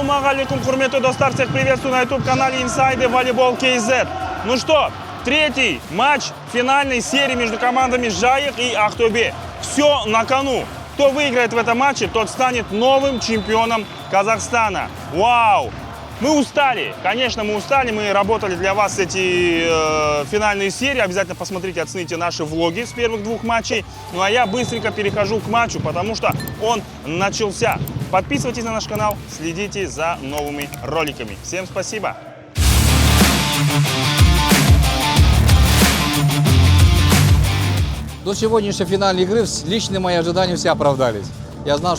Ассалаумағалейкум, құрметті достар, всех приветствую на YouTube-канале Inside Volleyball KZ. Ну что, третий матч финальной серии между командами Жайық и Ақтөбе. Все на кону. Кто выиграет в этом матче, тот станет новым чемпионом Казахстана. Вау! Мы устали, конечно, мы устали, мы работали для вас эти финальные серии. Обязательно посмотрите, оцените наши влоги с первых двух матчей. Ну а я быстренько перехожу к матчу, потому что он начался. Подписывайтесь на наш канал, следите за новыми роликами. Всем спасибо! До сегодняшней финальной игры лично мои ожидания все оправдались. Я знал,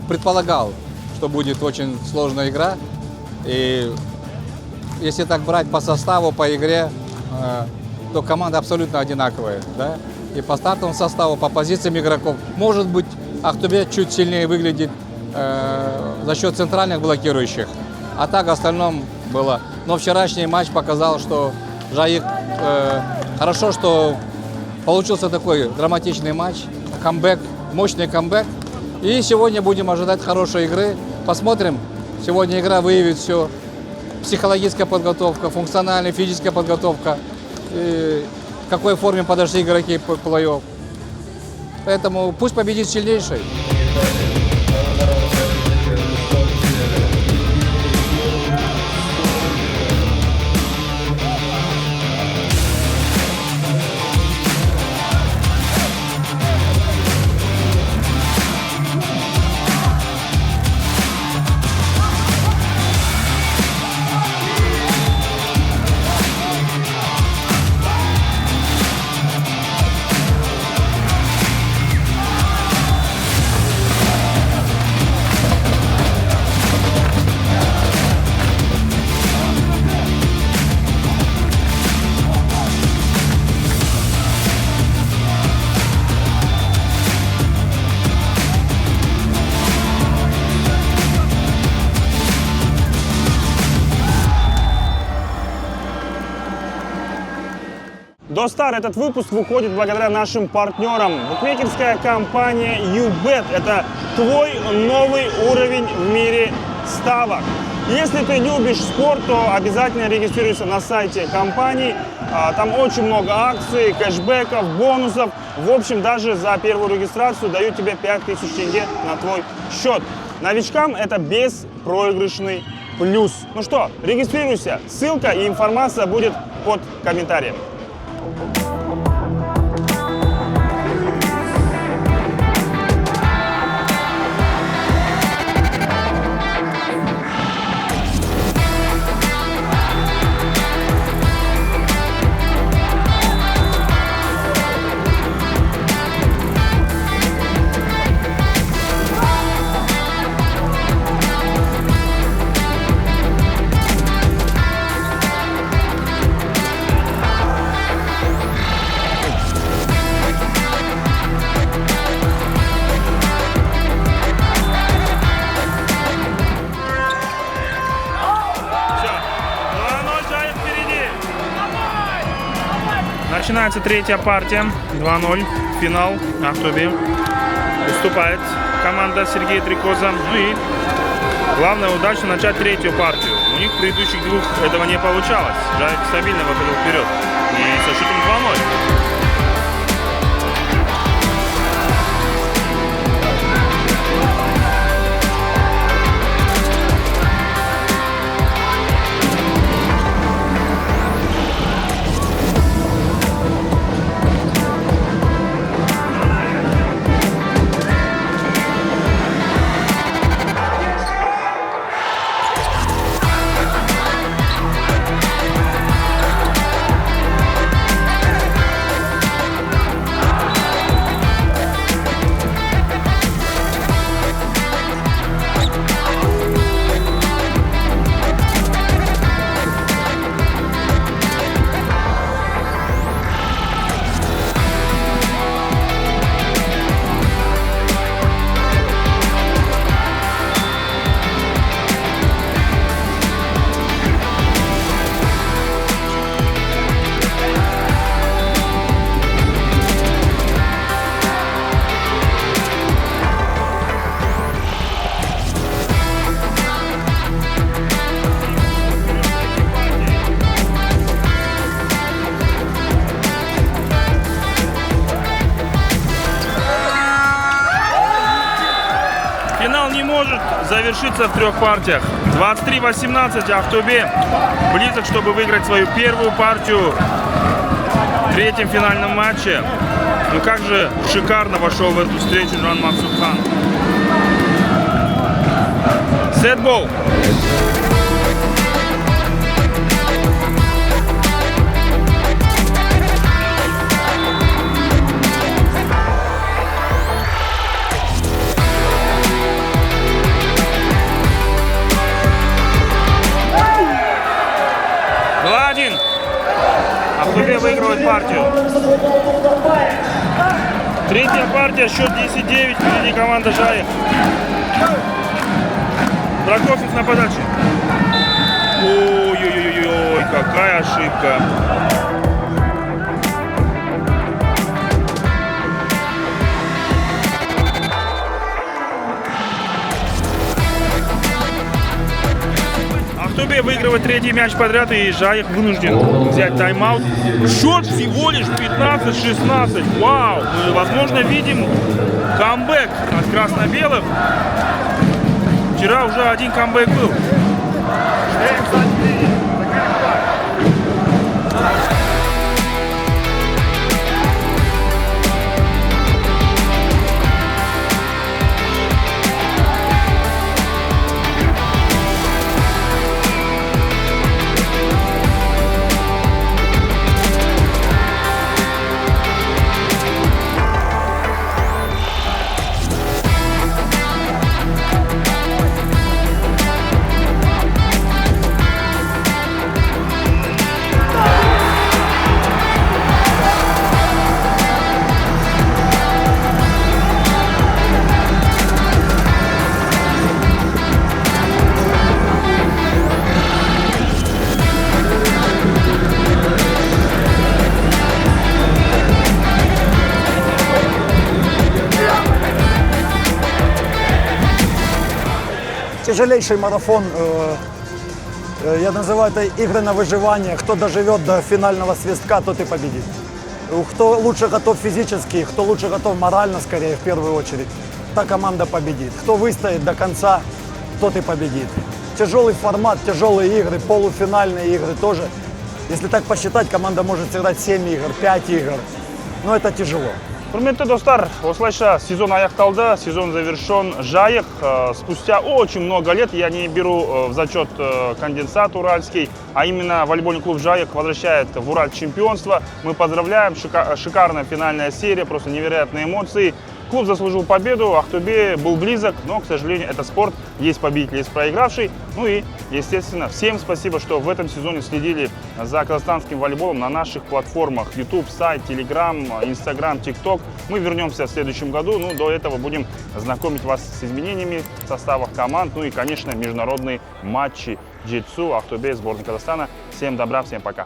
предполагал, что будет очень сложная игра. И если так брать по составу, по игре, то команда абсолютно одинаковая. Да? И по стартовому составу, по позициям игроков. Может быть, Ақтөбе чуть сильнее выглядит за счет центральных блокирующих. А так в остальном было. Но вчерашний матч показал, что Жайық хорошо, что получился такой драматичный матч. Камбэк, мощный камбэк. И сегодня будем ожидать хорошей игры. Посмотрим. Сегодня игра выявит все. Психологическая подготовка, функциональная, физическая подготовка. В какой форме подошли игроки к плей-офф. Поэтому пусть победит сильнейший. Достар, этот выпуск выходит благодаря нашим партнерам. Букмекерская компания YouBet – это твой новый уровень в мире ставок. Если ты любишь спорт, то обязательно регистрируйся на сайте компании. Там очень много акций, кэшбэков, бонусов. В общем, даже за первую регистрацию дают тебе 5000 тенге на твой счет. Новичкам это беспроигрышный плюс. Ну что, регистрируйся. Ссылка и информация будет под комментарием. Начинается третья партия, 2-0, финал, Ақтөбе. Уступает команда Сергея Трикоза. Ну и главное, удачно начать третью партию. У них в предыдущих двух этого не получалось. Жайық стабильно выходил вперед. И со счетом 2-0. завершится в 3 партиях. 23-18 Ахтубе близок, чтобы выиграть свою первую партию в 3-м финальном матче. Ну как же шикарно вошел в эту встречу Жан Максутхан. Сетбол. Ахтубе выигрывает партию. 3-я партия, счет 10-9, впереди команда Жайық. Прокофьев на подаче. Ой-ой-ой, какая ошибка. Ахтубе выигрывает 3-й мяч подряд, и Жайық вынужден взять тайм-аут. Счет всего лишь 15-16. Вау! Мы, возможно, видим камбэк от красно-белых. Вчера уже один камбэк был. Тяжелейший марафон, я называю это игры на выживание. Кто доживет до финального свистка, тот и победит. Кто лучше готов физически, кто лучше готов морально, скорее, в первую очередь, та команда победит. Кто выстоит до конца, тот и победит. Тяжелый формат, тяжелые игры, полуфинальные игры тоже. Если так посчитать, команда может сыграть 7 игр, 5 игр. Но это тяжело. Құрметті достар, осылайша сезон аяқталды, сезон завершен. Жайық спустя очень много лет, я не беру в зачет конденсат уральский, а именно волейбольный клуб Жайық возвращает в Ураль чемпионство. Мы поздравляем, шикарная финальная серия, просто невероятные эмоции. Клуб заслужил победу, Ахтубе был близок, но, к сожалению, это спорт, есть победитель, есть проигравший. Ну и, естественно, всем спасибо, что в этом сезоне следили за казахстанским волейболом на наших платформах YouTube, сайт, Telegram, Instagram, TikTok. Мы вернемся в следующем году, но до этого будем знакомить вас с изменениями в составах команд, ну и, конечно, международные матчи Джитсу, Ахтубе, сборной Казахстана. Всем добра, всем пока.